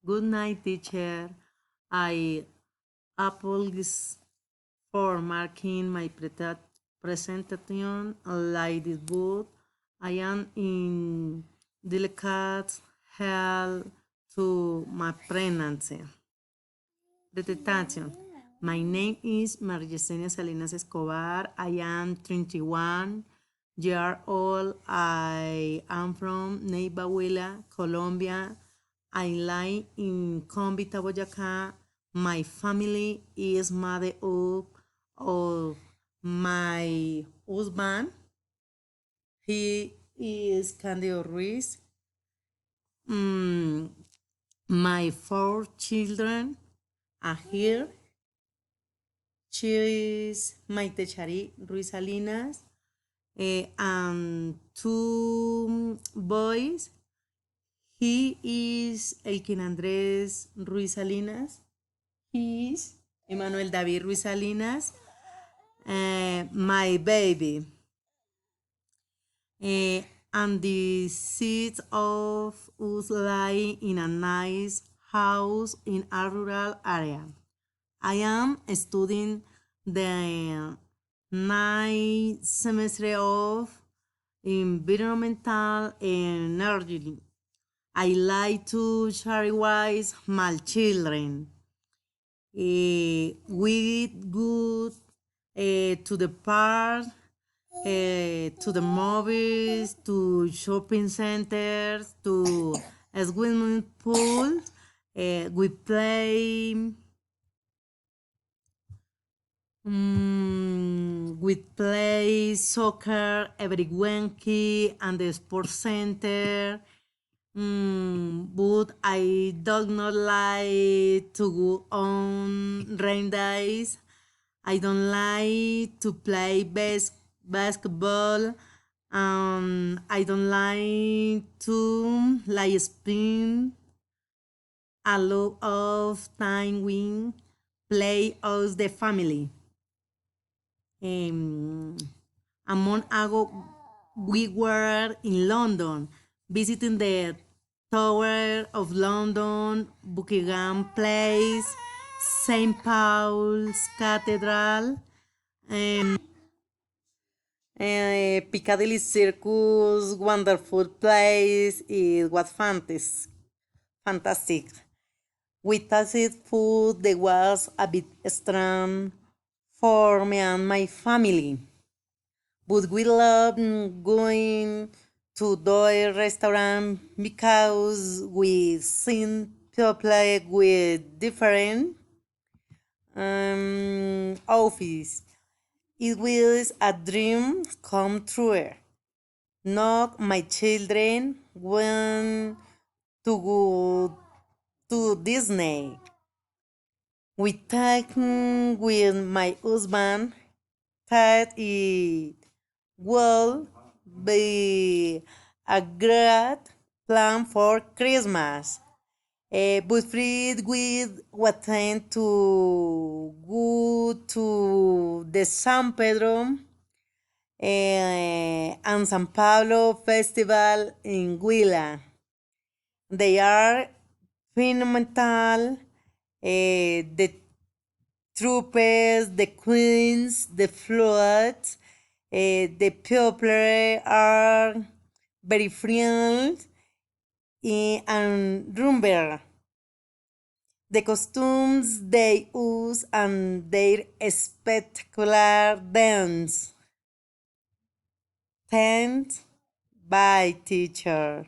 Good night, teacher. I apologize for marking my presentation like this, but I am in delicate health to my pregnancy. Detention. My name is Maria Yesenia Salinas Escobar. I am 21 years old. I am from Neiva Huila, Colombia. I live in Convita, Boyacá. My family is made up of my husband. He is Candido Ruiz. My 4 children are here. She is Maite Chari Ruiz Salinas, and 2 boys. He is Elkin Andrés Ruiz Salinas. He is Emmanuel David Ruiz Salinas, my baby. And the seeds of us lie in a nice house in a rural area. I am studying the 9th semester of environmental energy. I like to charity my children. We go to the park, to the movies, to shopping centers, to a swimming pool. We play. We play soccer every weekend and the sports center. But I do not like to go on rain days. I don't like to play basketball. I don't like to like spend a lot of time with play as the family. A month ago, we were in London visiting the Tower of London, Buckingham Place, St. Paul's Cathedral, Piccadilly Circus, wonderful place. It was fantastic. We tasted food that was a bit strong for me and my family. But we love going to the restaurant because we seen people with different outfits. It was a dream come true. Not my children want to go to Disney. We talked with my husband that it will be a great plan for Christmas. But Fred with what time to go to the San Pedro and San Pablo Festival in Huila. They are fundamental. The troopers, the queens, the floods, the people are very friendly, and remember the costumes they use and their spectacular dance. Thanks. Bye, teacher.